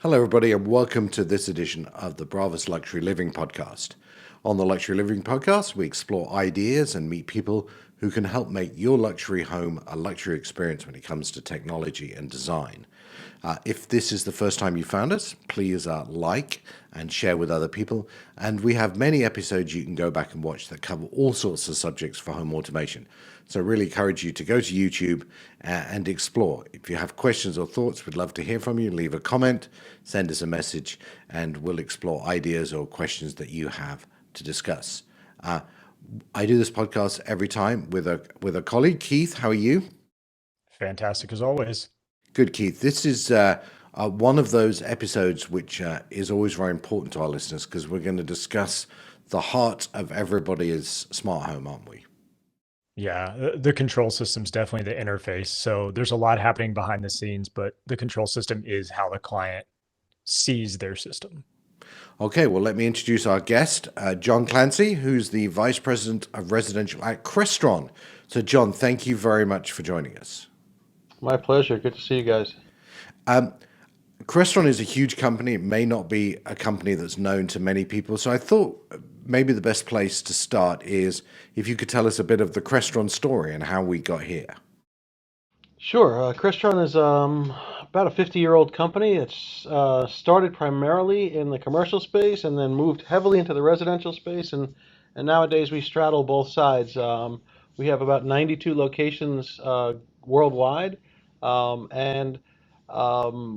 Hello, everybody, and welcome to this edition of the Bravas Luxury Living Podcast. On the Luxury Living Podcast, we explore ideas and meet people who can help make your luxury home a luxury experience when it comes to technology and design. If this is the first time you found us, please like and share with other people. And we have many episodes you can go back and watch that cover all sorts of subjects for home automation. So I really encourage you to go to YouTube and explore. If you have questions or thoughts, we'd love to hear from you. Leave a comment, send us a message, and we'll explore ideas or questions that you have to discuss. I do this podcast every time with a colleague. Keith, how are you? Fantastic as always. Good, Keith. This is one of those episodes which is always very important to our listeners because we're going to discuss the heart of everybody's smart home, aren't we? Yeah, the control system's definitely the interface. So there's a lot happening behind the scenes, but the control system is how the client sees their system. Okay, well, let me introduce our guest, John Clancy, who's the Vice President of Residential at Crestron. So, John, thank you very much for joining us. My pleasure. Good to see you guys. Crestron is a huge company. It may not be a company that's known to many people. So I thought maybe the best place to start is if you could tell us a bit of the Crestron story and how we got here. Sure. Crestron is about a 50-year-old company. It's started primarily in the commercial space and then moved heavily into the residential space. And nowadays we straddle both sides. We have about 92 locations worldwide. And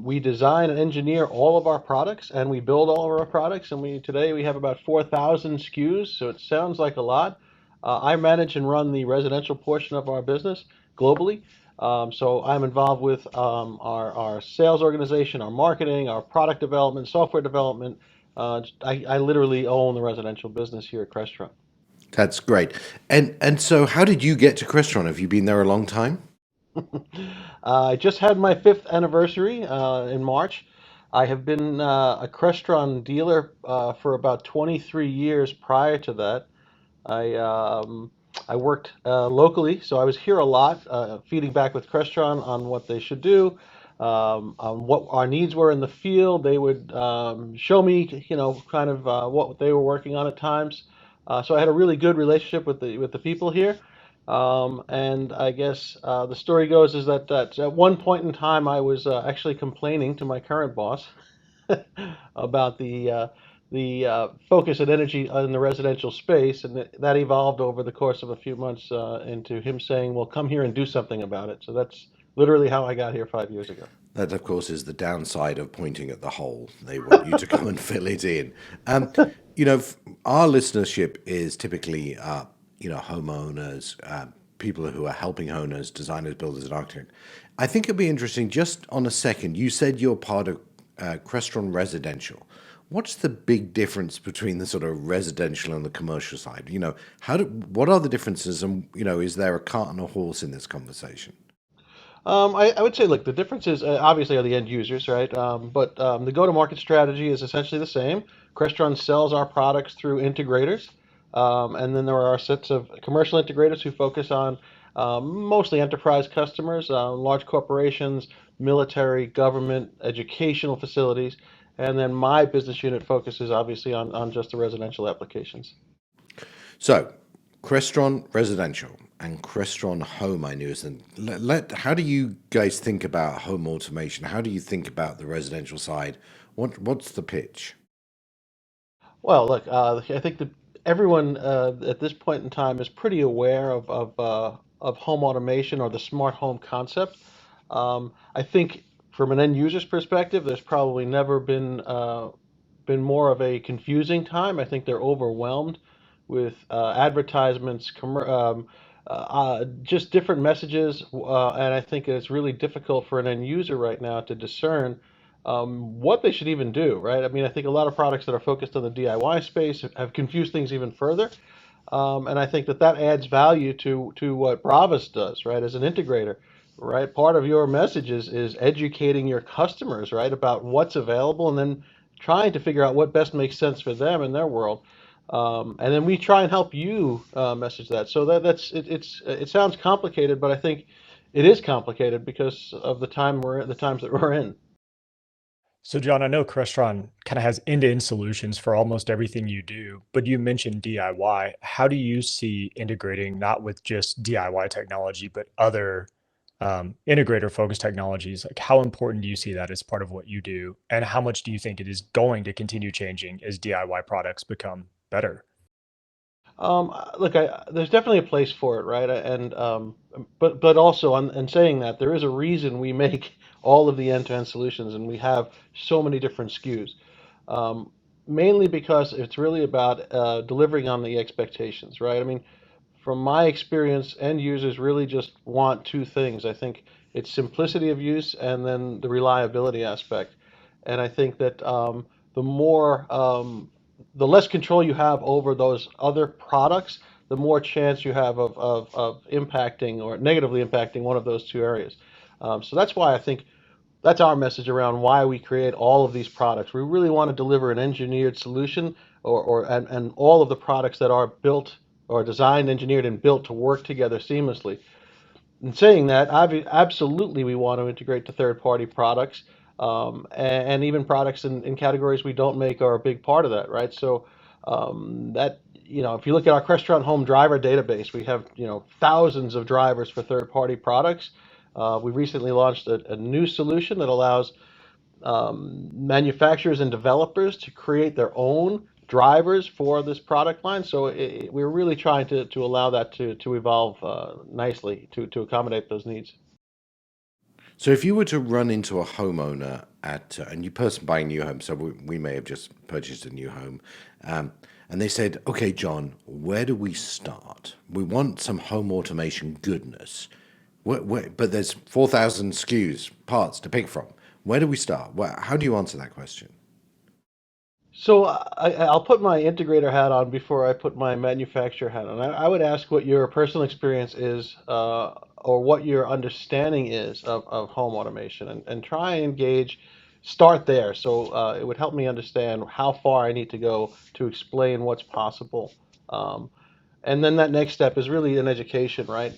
we design and engineer all of our products, and we build all of our products. And today we have about 4,000 SKUs, so it sounds like a lot. I manage and run the residential portion of our business globally. So I'm involved with our sales organization, our marketing, our product development, software development. I literally own the residential business here at Crestron. That's great. And so how did you get to Crestron? Have you been there a long time? I just had my 5th anniversary in March. I have been a Crestron dealer for about 23 years prior to that. I worked locally, so I was here a lot, feeding back with Crestron on what they should do, on what our needs were in the field. They would show me, kind of what they were working on at times. So I had a really good relationship with the people here. And I guess the story goes is that at one point in time I was actually complaining to my current boss about the focus and energy in the residential space, and that evolved over the course of a few months into him saying, "Well, come here and do something about it." So that's literally how I got here 5 years ago. That, of course, is the downside of pointing at the hole. They want you to come and fill it in. Our listenership is typically homeowners, people who are helping owners, designers, builders, and architects. I think it'd be interesting, just on a second, you said you're part of Crestron Residential. What's the big difference between the sort of residential and the commercial side? What are the differences, and, is there a cart and a horse in this conversation? I would say, look, the differences obviously are the end users, right? But the go-to-market strategy is essentially the same. Crestron sells our products through integrators. And then there are sets of commercial integrators who focus on mostly enterprise customers, large corporations, military, government, educational facilities. And then my business unit focuses obviously on just the residential applications. So, Crestron Residential and Crestron Home, I knew. How do you guys think about home automation? How do you think about the residential side? What's the pitch? Well, look, I think that everyone at this point in time is pretty aware of home automation or the smart home concept. I think from an end user's perspective, there's probably never been more of a confusing time. I think they're overwhelmed with advertisements, just different messages, and I think it's really difficult for an end user right now to discern what they should even do, right? I mean, I think a lot of products that are focused on the DIY space have confused things even further. And I think that adds value to what Bravas does, right, as an integrator, right? Part of your message is educating your customers, right, about what's available and then trying to figure out what best makes sense for them in their world. And then we try and help you message that. So it sounds complicated, but I think it is complicated because of the times that we're in. So, John, I know Crestron kind of has end-to-end solutions for almost everything you do, but you mentioned DIY. How do you see integrating not with just DIY technology, but other integrator-focused technologies? Like, how important do you see that as part of what you do, and how much do you think it is going to continue changing as DIY products become better? Look, there's definitely a place for it, right? But also, in saying that, there is a reason we make all of the end-to-end solutions, and we have so many different SKUs. Um, Mainly because it's really about delivering on the expectations, right? I mean, from my experience, end users really just want two things. I think it's simplicity of use and then the reliability aspect. And I think that the more, the less control you have over those other products, the more chance you have of impacting or negatively impacting one of those two areas. So that's why I think that's our message around why we create all of these products. We really want to deliver an engineered solution and all of the products that are built or designed, engineered, and built to work together seamlessly. In saying that, absolutely we want to integrate to third-party products, and even products in categories we don't make are a big part of that, right? So that if you look at our Crestron Home driver database, we have thousands of drivers for third-party products. We recently launched a new solution that allows manufacturers and developers to create their own drivers for this product line. So we're really trying to allow that to evolve nicely to accommodate those needs. So if you were to run into a homeowner at, and you person buying a new home, so we may have just purchased a new home, and they said, okay, John, where do we start? We want some home automation goodness. But there's 4,000 SKUs, parts to pick from. Where do we start? How do you answer that question? So I'll put my integrator hat on before I put my manufacturer hat on. I would ask what your personal experience is, or what your understanding is of home automation, and try and engage, start there. So it would help me understand how far I need to go to explain what's possible. Um, and then that next step is really an education, right?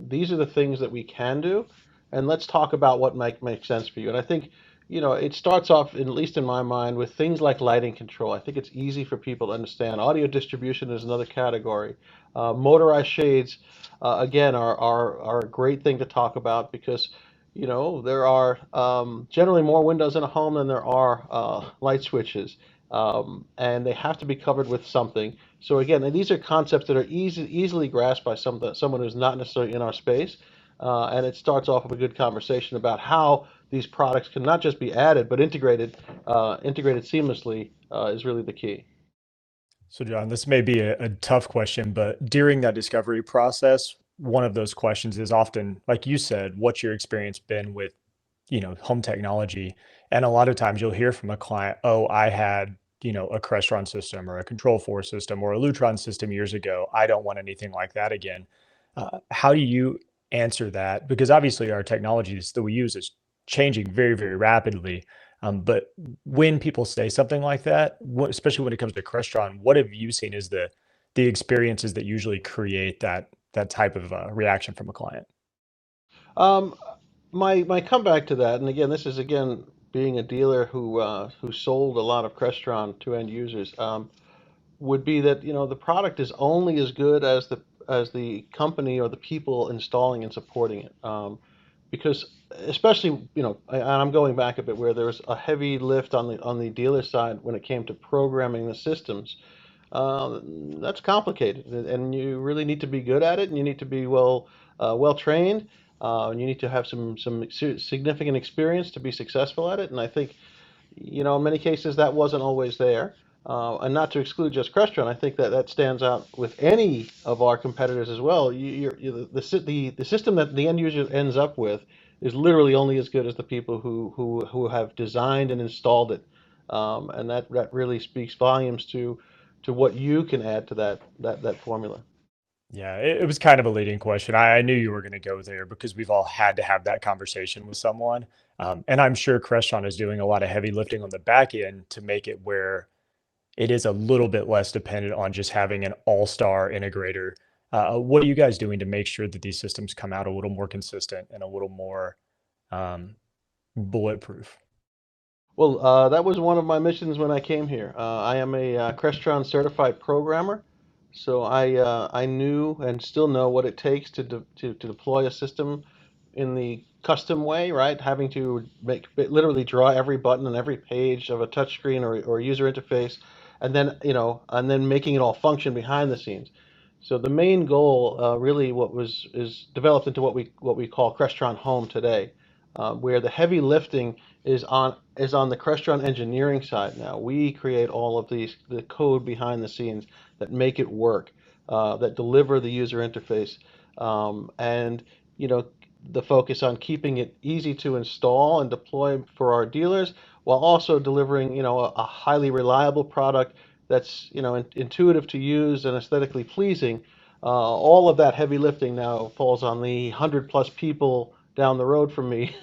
These are the things that we can do, and let's talk about what might make sense for you. And I think, it starts off, at least in my mind, with things like lighting control. I think it's easy for people to understand. Audio distribution is another category. Motorized shades, again, are a great thing to talk about because, there are generally more windows in a home than there are light switches, and they have to be covered with something. So again, and these are concepts that are easily grasped by someone who's not necessarily in our space, and it starts off with a good conversation about how these products can not just be added but integrated seamlessly is really the key. So, John, this may be a tough question, but during that discovery process, one of those questions is often, like you said, what's your experience been with, home technology? And a lot of times you'll hear from a client, oh, I had, a Crestron system or a Control 4 system or a Lutron system years ago. I don't want anything like that again. How do you answer that? Because obviously our technologies that we use is changing very, very rapidly. But when people say something like that, especially when it comes to Crestron, what have you seen as the experiences that usually create that type of reaction from a client? Um, my comeback to that, and again, this is again being a dealer who sold a lot of Crestron to end users, would be that the product is only as good as the company or the people installing and supporting it. Because especially and I'm going back a bit where there was a heavy lift on the dealer side when it came to programming the systems. That's complicated, and you really need to be good at it, and you need to be well trained, and you need to have some significant experience to be successful at it. And I think in many cases that wasn't always there. And not to exclude just Crestron, I think that stands out with any of our competitors as well. The system that the end user ends up with is literally only as good as the people who have designed and installed it, and that really speaks volumes to what you can add to that formula. Yeah, it was kind of a leading question. I knew you were going to go there because we've all had to have that conversation with someone. And I'm sure Crestron is doing a lot of heavy lifting on the back end to make it where it is a little bit less dependent on just having an all-star integrator. What are you guys doing to make sure that these systems come out a little more consistent and a little more bulletproof? Well, that was one of my missions when I came here. I am a Crestron certified programmer, so I knew and still know what it takes to deploy a system in the custom way, right? Having to literally draw every button and every page of a touchscreen or user interface, and then making it all function behind the scenes. So the main goal, really, what was is developed into what we call Crestron Home today, where the heavy lifting is on the Crestron engineering side now. We create all of the code behind the scenes that make it work, that deliver the user interface, and you know the focus on keeping it easy to install and deploy for our dealers, while also delivering a highly reliable product that's intuitive to use and aesthetically pleasing. All of that heavy lifting now falls on the 100+ people down the road from me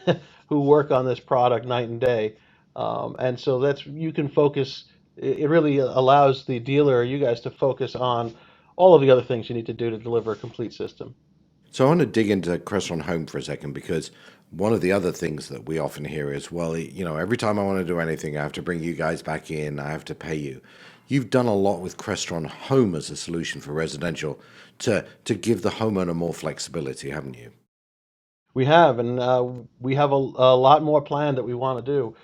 who work on this product night and day. And so that's you can focus. It really allows the dealer or you guys to focus on all of the other things you need to do to deliver a complete system. So I want to dig into Crestron Home for a second because one of the other things that we often hear is, well, every time I want to do anything, I have to bring you guys back in, I have to pay you. You've done a lot with Crestron Home as a solution for residential to give the homeowner more flexibility, haven't you? We have, and we have a lot more planned that we want to do.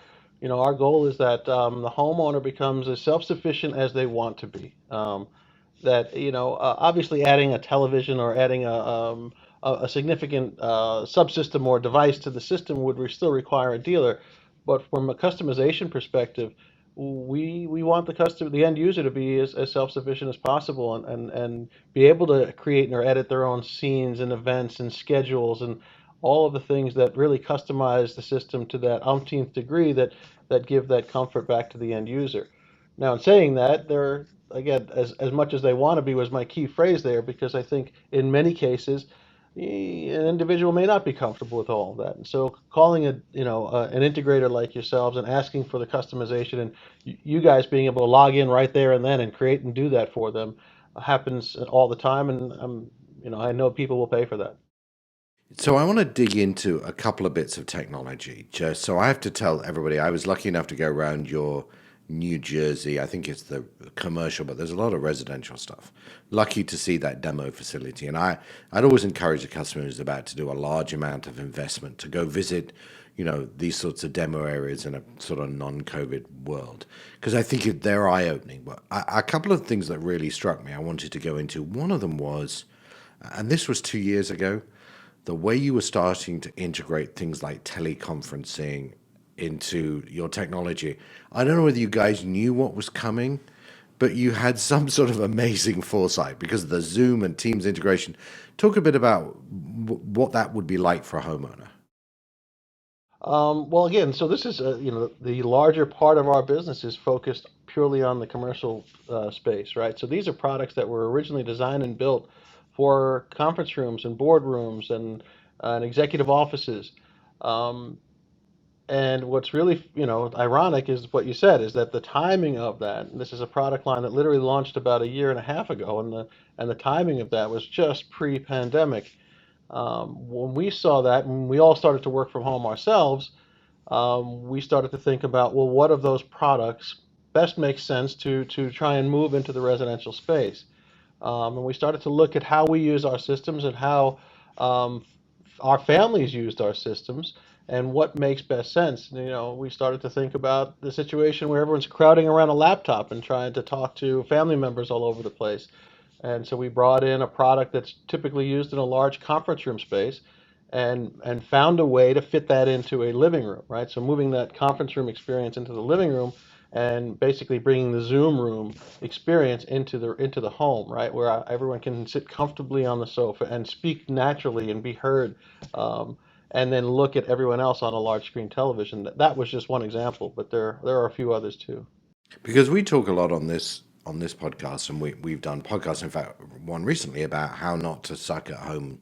Our goal is that the homeowner becomes as self-sufficient as they want to be. That obviously adding a television or adding a significant subsystem or device to the system would still require a dealer. But from a customization perspective, we want the end user to be as self-sufficient as possible and be able to create or edit their own scenes and events and schedules and all of the things that really customize the system to that umpteenth degree that give that comfort back to the end user. Now, in saying that, they're again as much as they want to be was my key phrase there, because I think in many cases an individual may not be comfortable with all of that. And so calling an integrator like yourselves and asking for the customization and you guys being able to log in right there and then and create and do that for them happens all the time, and I know people will pay for that. So I want to dig into a couple of bits of technology. Just so I have to tell everybody, I was lucky enough to go around your New Jersey. I think it's the commercial, but there's a lot of residential stuff. Lucky to see that demo facility, and I'd always encourage the customer who's about to do a large amount of investment to go visit, these sorts of demo areas in a sort of non-COVID world, because I think they're eye-opening. But a couple of things that really struck me, I wanted to go into. One of them was, and this was 2 years ago, the way you were starting to integrate things like teleconferencing into your technology. I don't know whether you guys knew what was coming, but you had some sort of amazing foresight because of the Zoom and Teams integration. Talk a bit about what that would be like for a homeowner. Well, again, so this is the larger part of our business is focused purely on the commercial space, right? So these are products that were originally designed and built for conference rooms and boardrooms and executive offices. Um, and what's really ironic is what you said is that the timing of that. And this is a product line that literally launched about a year and a half ago, and the timing of that was just pre-pandemic. When we saw that, and we all started to work from home ourselves, we started to think about, well, what of those products best makes sense to try and move into the residential space. And we started to look at how we use our systems and how um, our families used our systems and what makes best sense. We started to think about the situation where everyone's crowding around a laptop and trying to talk to family members all over the place. And so we brought in a product that's typically used in a large conference room space and found a way to fit that into a living room, right? So moving that conference room experience into the living room and basically bringing the Zoom room experience into the home, right, where everyone can sit comfortably on the sofa and speak naturally and be heard, and then look at everyone else on a large screen television. That was just one example, but there are a few others too. Because we talk a lot on this podcast, and we've done podcasts, in fact, one recently about how not to suck at home.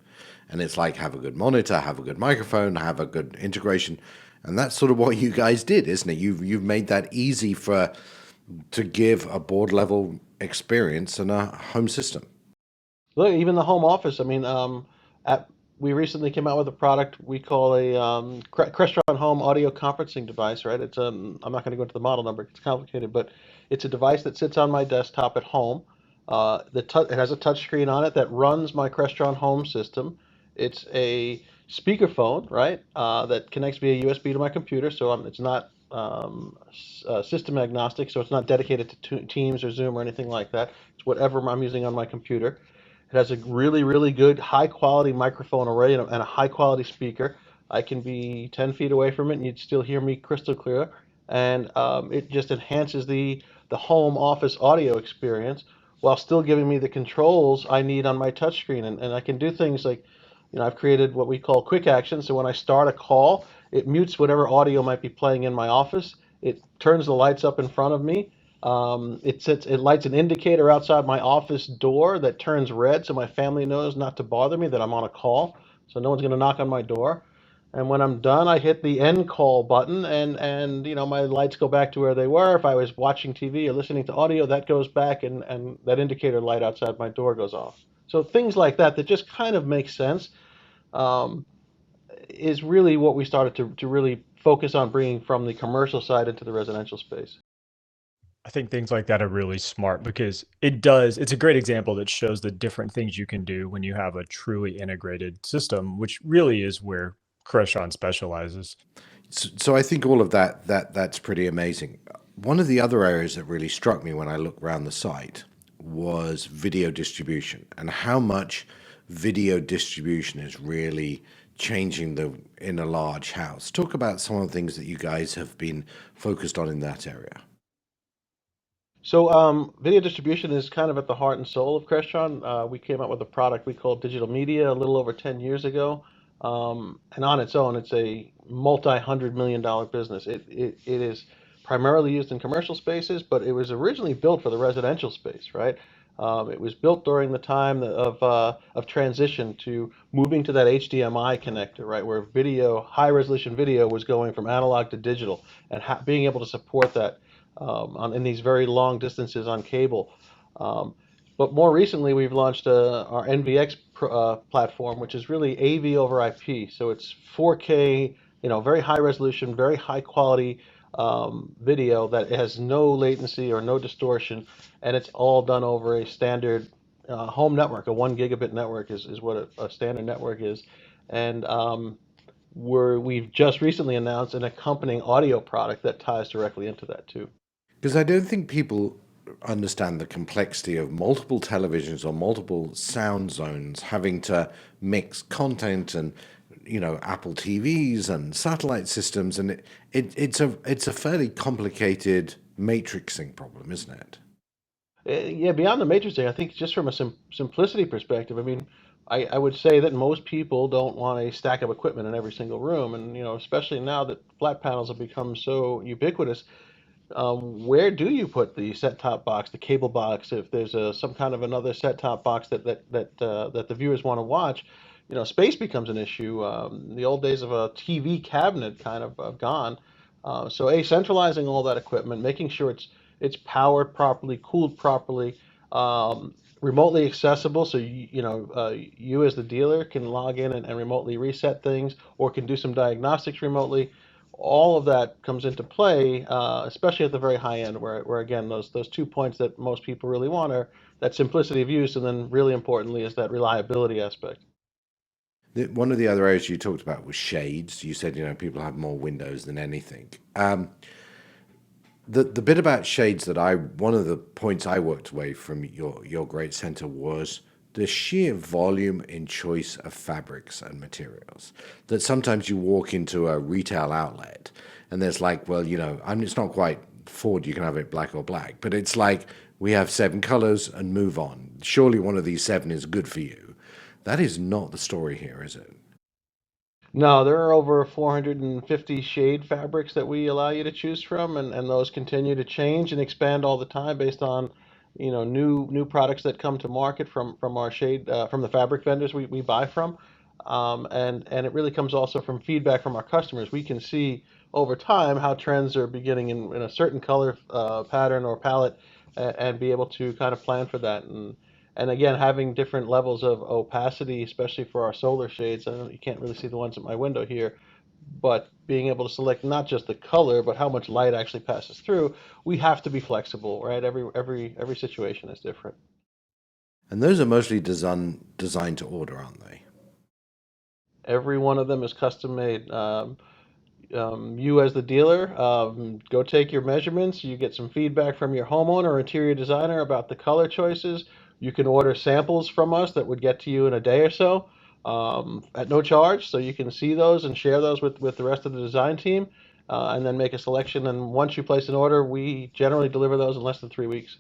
And it's like have a good monitor, have a good microphone, have a good integration. And that's sort of what you guys did, isn't it? You've made that easy to give a board level experience in a home system. Look, even the home office. I mean, at we recently came out with a product we call a Crestron Home audio conferencing device, right? It's I'm not going to go into the model number, it's complicated, but it's a device that sits on my desktop at home. It has a touch screen on it that runs my Crestron Home system. It's a speakerphone, right? That connects via USB to my computer, so it's not system agnostic, so it's not dedicated to Teams or Zoom or anything like that. It's whatever I'm using on my computer. It has a really, really good high quality microphone array and a high quality speaker. I can be 10 feet away from it and you'd still hear me crystal clear. And it just enhances the home office audio experience while still giving me the controls I need on my touchscreen. And I can do things like, I've created what we call quick action. So when I start a call, it mutes whatever audio might be playing in my office. It turns the lights up in front of me. It lights an indicator outside my office door that turns red so my family knows not to bother me, that I'm on a call, so no one's going to knock on my door. And when I'm done, I hit the end call button, and my lights go back to where they were. If I was watching TV or listening to audio, that goes back, and that indicator light outside my door goes off. So things like that just kind of make sense, um, is really what we started to really focus on bringing from the commercial side into the residential space. I think things like that are really smart because it's a great example that shows the different things you can do when you have a truly integrated system, which really is where Crestron specializes. So I think all of that's pretty amazing. One of the other areas that really struck me when I looked around the site was video distribution and how much video distribution is really changing in a large house. Talk about some of the things that you guys have been focused on in that area. So, video distribution is kind of at the heart and soul of Crestron. We came out with a product we call digital media a little over 10 years ago. And on its own, it's a multi-$100 million business. It is primarily used in commercial spaces, but it was originally built for the residential space, right? It was built during the time of transition to moving to that HDMI connector, right, where high resolution video was going from analog to digital, and being able to support that in these very long distances on cable. Um, but more recently, we've launched our NVX platform, which is really AV over IP. So it's 4K, very high resolution, very high quality video that has no latency or no distortion, and it's all done over a standard home network. A 1 gigabit network is what a standard network is, and we've just recently announced an accompanying audio product that ties directly into that too. Because I don't think people understand the complexity of multiple televisions or multiple sound zones having to mix content and Apple TVs and satellite systems, and it's a fairly complicated matrixing problem, isn't it? Yeah, beyond the matrixing, I think just from a simplicity perspective, I mean, I would say that most people don't want a stack of equipment in every single room, and especially now that flat panels have become so ubiquitous. Where do you put the set-top box, the cable box, if there's some kind of another set-top box that the viewers want to watch? Space becomes an issue. The old days of a TV cabinet kind of gone. So centralizing all that equipment, making sure it's powered properly, cooled properly, remotely accessible, so you as the dealer can log in and remotely reset things, or can do some diagnostics remotely. All of that comes into play, especially at the very high end, where again those 2 points that most people really want are that simplicity of use, and then really importantly is that reliability aspect. One of the other areas you talked about was shades. You said people have more windows than anything. The bit about shades one of the points I worked away from your great center was the sheer volume in choice of fabrics and materials. That sometimes you walk into a retail outlet and there's like, well, it's not quite Ford, you can have it black or black, but it's like we have 7 colors and move on. Surely one of these 7 is good for you. That is not the story here, is it? No, there are over 450 shade fabrics that we allow you to choose from, and those continue to change and expand all the time based on new products that come to market from our shade from the fabric vendors we buy from, and it really comes also from feedback from our customers. We can see over time how trends are beginning in a certain color pattern or palette, and be able to kind of plan for that. And again, having different levels of opacity, especially for our solar shades. I don't, you can't really see the ones at my window here, but being able to select not just the color, but how much light actually passes through, we have to be flexible, right? Every situation is different. And those are mostly designed to order, aren't they? Every one of them is custom made. You as the dealer, go take your measurements. You get some feedback from your homeowner or interior designer about the color choices. You can order samples from us that would get to you in a day or so, at no charge, so you can see those and share those with the rest of the design team, and then make a selection. And once you place an order, we generally deliver those in less than 3 weeks.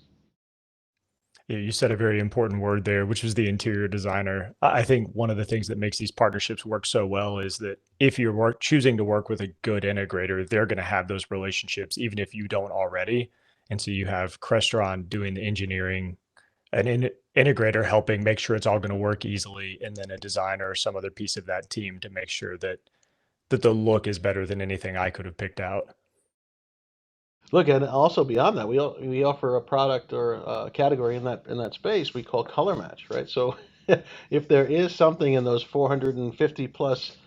Yeah, you said a very important word there, which was the interior designer. I think one of the things that makes these partnerships work so well is that if you're choosing to work with a good integrator, they're going to have those relationships, even if you don't already. And so you have Crestron doing the engineering, an integrator helping make sure it's all going to work easily, and then a designer or some other piece of that team to make sure that the look is better than anything I could have picked out. Look, and also beyond that, we offer a product or a category in that space we call color match, right? So if there is something in those 450 plus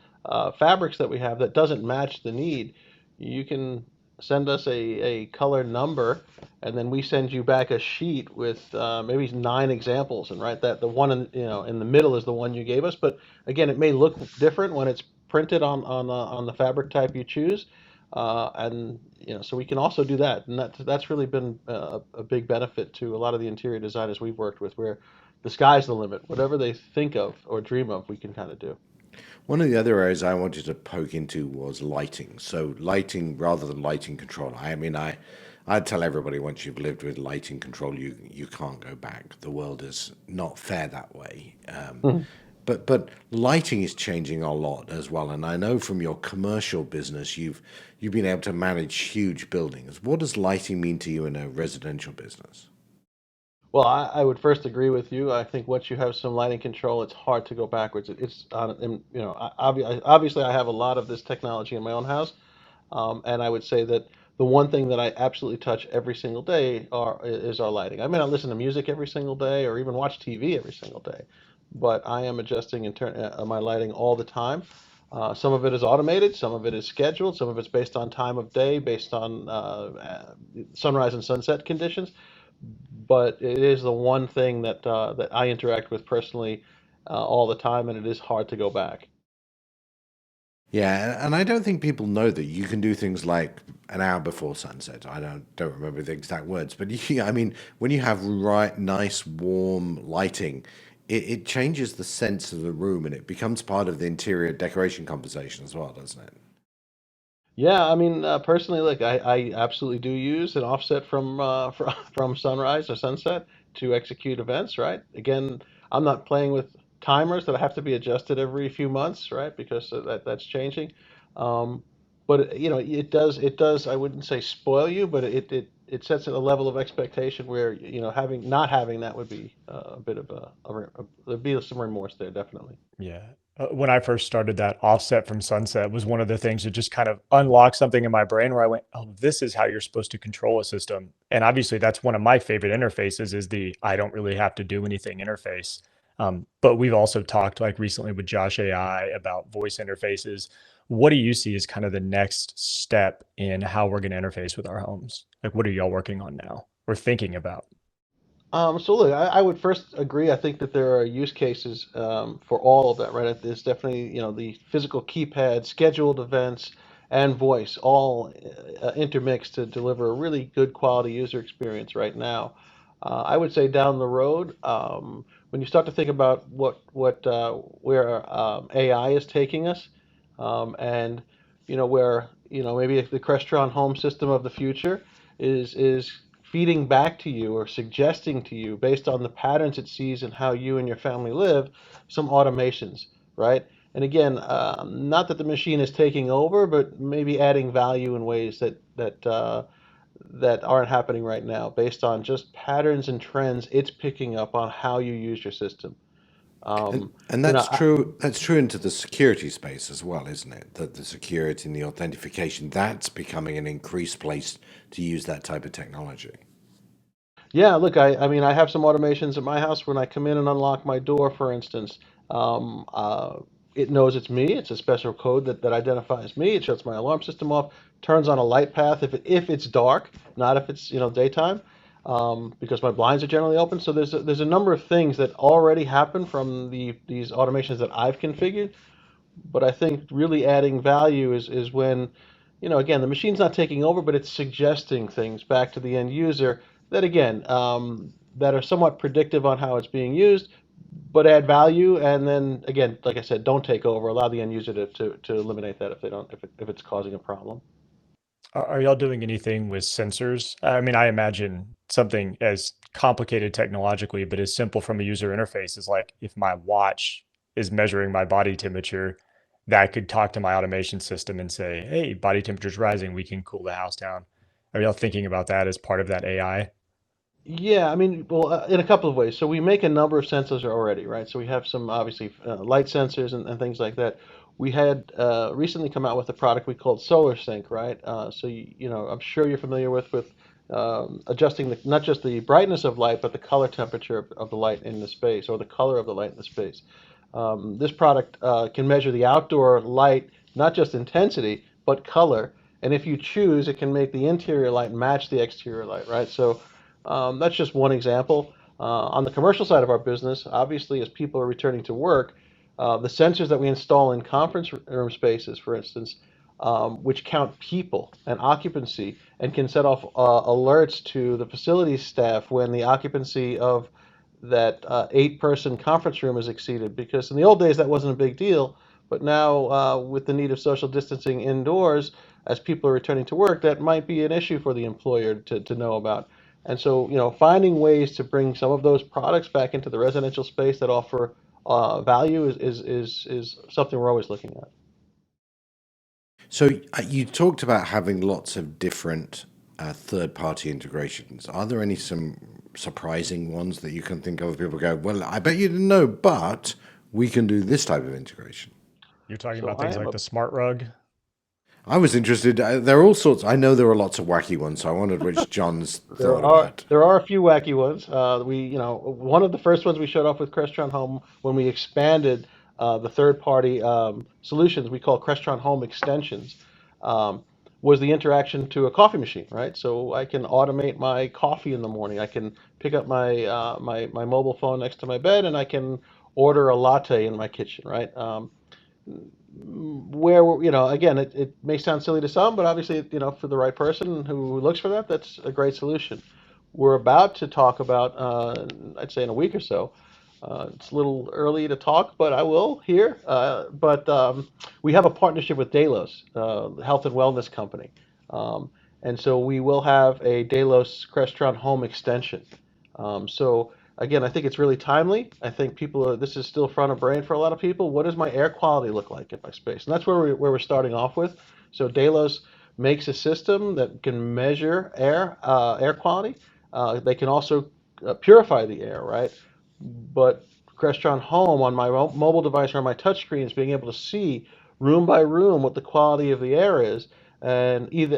fabrics that we have that doesn't match the need, you can send us a color number, and then we send you back a sheet with maybe 9 examples. And right, that the one in the middle is the one you gave us, but again, it may look different when it's printed on the fabric type you choose. And so we can also do that, and that's really been a big benefit to a lot of the interior designers we've worked with, where the sky's the limit. Whatever they think of or dream of, we can kind of do. One of the other areas I wanted to poke into was lighting. So lighting rather than lighting control. I mean, I'd tell everybody once you've lived with lighting control, you can't go back. The world is not fair that way. Mhm. But lighting is changing a lot as well. And I know from your commercial business, you've been able to manage huge buildings. What does lighting mean to you in a residential business? Well, I would first agree with you. I think once you have some lighting control, it's hard to go backwards. It's and, obviously I have a lot of this technology in my own house, and I would say that the one thing that I absolutely touch every single day is our lighting. I may not listen to music every single day or even watch TV every single day, but I am adjusting my lighting all the time. Some of it is automated, some of it is scheduled, some of it's based on time of day, based on sunrise and sunset conditions. But it is the one thing that I interact with personally all the time, and it is hard to go back. Yeah, and I don't think people know that you can do things like an hour before sunset. I don't remember the exact words, but I mean, when you have right, nice, warm lighting, it changes the sense of the room and it becomes part of the interior decoration conversation as well, doesn't it? Yeah, I mean, personally, look, I absolutely do use an offset from sunrise or sunset to execute events, right? Again, I'm not playing with timers that have to be adjusted every few months, right? Because that's changing. Um, but it does. I wouldn't say spoil you, but it sets a level of expectation where having not having that would be a bit of there'd be some remorse there, definitely. Yeah. When I first started, that offset from sunset was one of the things that just kind of unlocked something in my brain where I went, "Oh, this is how you're supposed to control a system." And obviously, that's one of my favorite interfaces is the I don't really have to do anything interface. But we've also talked like recently with Josh AI about voice interfaces. What do you see as kind of the next step in how we're going to interface with our homes? Like, what are y'all working on now or thinking about? So look, I would first agree. I think that there are use cases for all of that, right? There's definitely, the physical keypad, scheduled events, and voice all intermixed to deliver a really good quality user experience right now. I would say down the road, when you start to think about where AI is taking us, and where maybe the Crestron Home system of the future is feeding back to you or suggesting to you based on the patterns it sees and how you and your family live, some automations, right? And again, not that the machine is taking over, but maybe adding value in ways that aren't happening right now, based on just patterns and trends it's picking up on how you use your system. And Um, and you know, that's I, true. That's true into the security space as well, isn't it? That the security and the authentication that's becoming an increased place to use that type of technology. Yeah, look, I mean, I have some automations at my house. When I come in and unlock my door, for instance, um, uh, it knows it's me. It's a special code that identifies me. It shuts my alarm system off, turns on a light path if it's dark, not if it's daytime, because my blinds are generally open. So there's a number of things that already happen from these automations that I've configured. But I think really adding value is when, again, the machine's not taking over, but it's suggesting things back to the end user that, again, that are somewhat predictive on how it's being used, but add value. And then, again, like I said, don't take over. Allow the end user to eliminate that if they don't, if it's causing a problem. Are y'all doing anything with sensors? I mean, I imagine something as complicated technologically, but as simple from a user interface is like if my watch is measuring my body temperature, that could talk to my automation system and say, hey, body temperature's rising, we can cool the house down. Are y'all thinking about that as part of that AI? Yeah, I mean, well, in a couple of ways. So we make a number of sensors already, right? So we have some obviously light sensors and things like that. We had recently come out with a product we called Solar Sync, right? So I'm sure you're familiar with adjusting not just the brightness of light, but the color temperature of the light in the space, or the color of the light in the space. This product can measure the outdoor light, not just intensity, but color. And if you choose, it can make the interior light match the exterior light, right? So that's just one example. On the commercial side of our business, obviously, as people are returning to work, the sensors that we install in conference room spaces, for instance, which count people and occupancy and can set off alerts to the facilities staff when the occupancy of that 8-person conference room is exceeded. Because in the old days, that wasn't a big deal. But now, with the need of social distancing indoors, as people are returning to work, that might be an issue for the employer to know about. And so, finding ways to bring some of those products back into the residential space that offer value is something we're always looking at. So you talked about having lots of different third-party integrations. Are there any some surprising ones that you can think of? People go, well, I bet you didn't know, but we can do this type of integration. You're talking So about I things am like a the smart rug? I was interested. There are all sorts. I know there are lots of wacky ones, so I wondered which John's There thought are about. there are a few wacky ones. One of the first ones we showed off with Crestron Home when we expanded the third-party solutions we call Crestron Home extensions, um, was the interaction to a coffee machine, right? So I can automate my coffee in the morning. I can pick up my mobile phone next to my bed, and I can order a latte in my kitchen, right? Where again, it may sound silly to some, but obviously, for the right person who looks for that, that's a great solution. We're about to talk about, I'd say in a week or so. It's a little early to talk, but I will here. But we have a partnership with Delos, health and wellness company, and so we will have a Delos Crestron Home extension. So again, I think it's really timely. I think this is still front of brain for a lot of people. What does my air quality look like in my space? And that's where we're starting off with. So Delos makes a system that can measure air quality. They can also purify the air, right? But Crestron Home on my mobile device or on my touchscreen is being able to see room by room what the quality of the air is, and either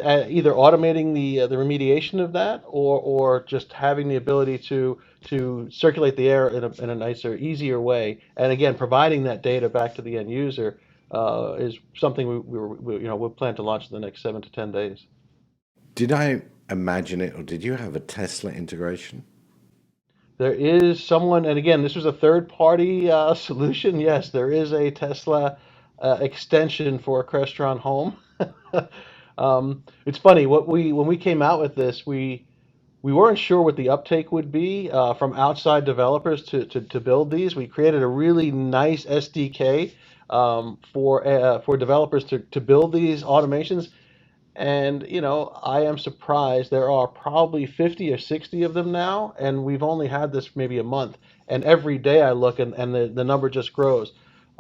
automating the remediation of that, or just having the ability to circulate the air in a nicer, easier way. And again, providing that data back to the end user is something we plan to launch in the next 7 to 10 days. Did I imagine it, or did you have a Tesla integration? There is someone, and again, this was a third-party solution. Yes, there is a Tesla extension for Crestron Home. It's funny when we came out with this, we weren't sure what the uptake would be from outside developers to build these. We created a really nice SDK for developers to build these automations. And, I am surprised. There are probably 50 or 60 of them now, and we've only had this maybe a month. And every day I look, and the number just grows.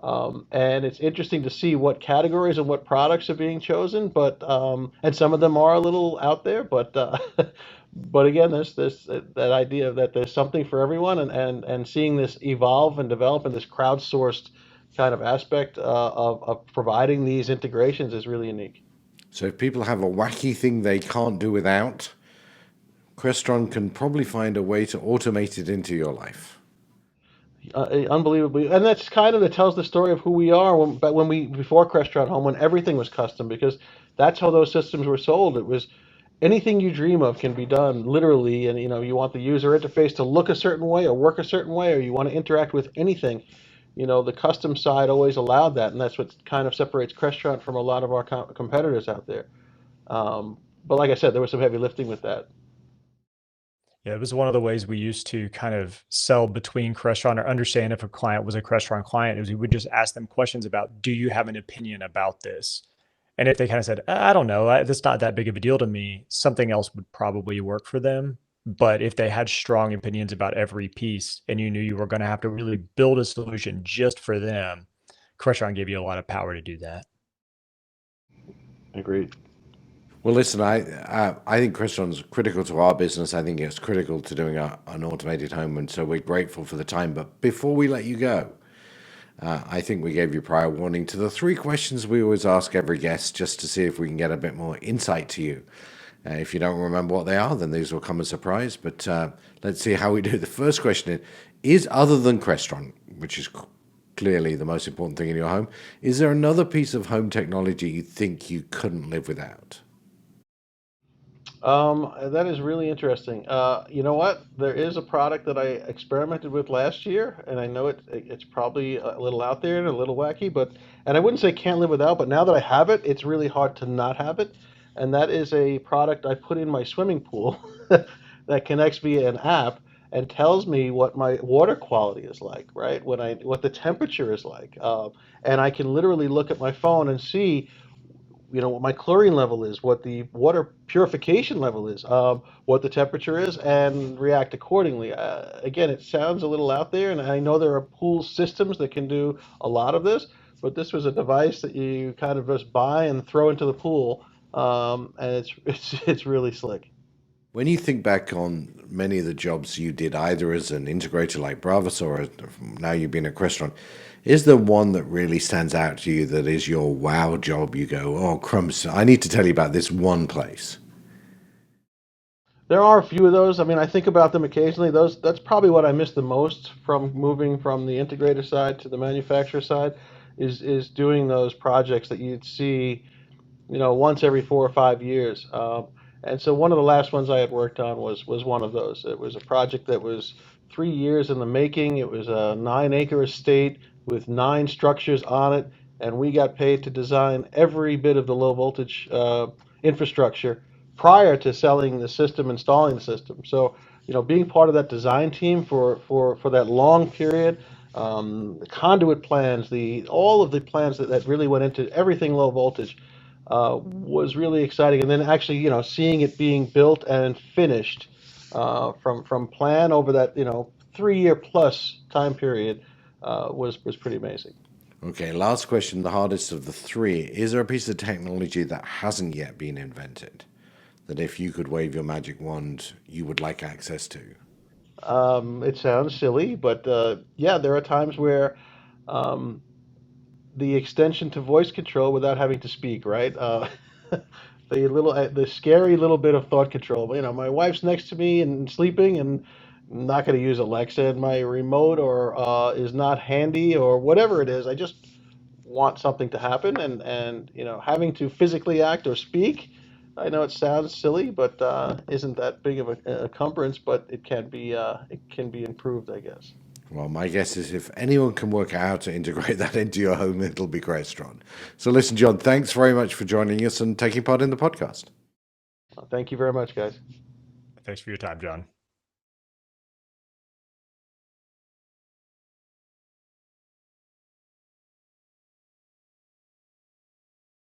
And it's interesting to see what categories and what products are being chosen. And some of them are a little out there, but again, there's that idea that there's something for everyone, and seeing this evolve and develop in this crowdsourced kind of aspect of providing these integrations is really unique. So if people have a wacky thing they can't do without, Crestron can probably find a way to automate it into your life. Unbelievably, and that's kind of that tells the story of who we are when we before Crestron Home, when everything was custom, because that's how those systems were sold. It was anything you dream of can be done literally, and you want the user interface to look a certain way or work a certain way, or you want to interact with anything. The custom side always allowed that, and that's what kind of separates Crestron from a lot of our competitors out there. But like I said, there was some heavy lifting with that. Yeah, it was one of the ways we used to kind of sell between Crestron or understand if a client was a Crestron client is we would just ask them questions about, do you have an opinion about this? And if they kind of said, I don't know, that's not that big of a deal to me, something else would probably work for them. But if they had strong opinions about every piece and you knew you were going to have to really build a solution just for them, Crestron gave you a lot of power to do that. Agreed. Well, listen, I think Crestron's critical to our business. I think it's critical to doing an automated home, and so we're grateful for the time. But before we let you go, I think we gave you prior warning to the 3 questions we always ask every guest just to see if we can get a bit more insight to you. If you don't remember what they are, then these will come as a surprise. But let's see how we do. The first question is other than Crestron, which is clearly the most important thing in your home, is there another piece of home technology you think you couldn't live without? That is really interesting. You know what? There is a product that I experimented with last year, and I know it's probably a little out there and a little wacky, and I wouldn't say can't live without, but now that I have it, it's really hard to not have it. And that is a product I put in my swimming pool that connects via an app and tells me what my water quality is like, right? What the temperature is like, and I can literally look at my phone and see what my chlorine level is, what the water purification level is, what the temperature is, and react accordingly. Again, it sounds a little out there, and I know there are pool systems that can do a lot of this, but this was a device that you kind of just buy and throw into the pool, and it's really slick. When you think back on many of the jobs you did, either as an integrator like Bravas or now you've been at Crestron, is there one that really stands out to you that is your wow job? You go, oh, crumbs, I need to tell you about this one place. There are a few of those. I mean, I think about them occasionally. That's probably what I miss the most from moving from the integrator side to the manufacturer side, is doing those projects that you'd see, once every 4 or 5 years. And so one of the last ones I had worked on was one of those. It was a project that was 3 years in the making. It was a 9-acre estate with 9 structures on it, and we got paid to design every bit of the low voltage infrastructure prior to selling the system, installing the system. So, being part of that design team for that long period, the conduit plans, all of the plans that really went into everything low voltage, was really exciting. And then actually, seeing it being built and finished from plan over that 3-year plus time period was pretty amazing. Okay, last question, the hardest of the 3. Is there a piece of technology that hasn't yet been invented that if you could wave your magic wand, you would like access to? It sounds silly, but yeah, there are times where the extension to voice control without having to speak, right? The scary little bit of thought control. My wife's next to me and sleeping, and I'm not going to use Alexa in my remote, or is not handy, or whatever it is. I just want something to happen, and having to physically act or speak. I know it sounds silly, but isn't that big of a encumbrance, but it can be improved, I guess. Well, my guess is if anyone can work out how to integrate that into your home, it'll be Crestron. So listen, John, thanks very much for joining us and taking part in the podcast. Thank you very much, guys. Thanks for your time, John.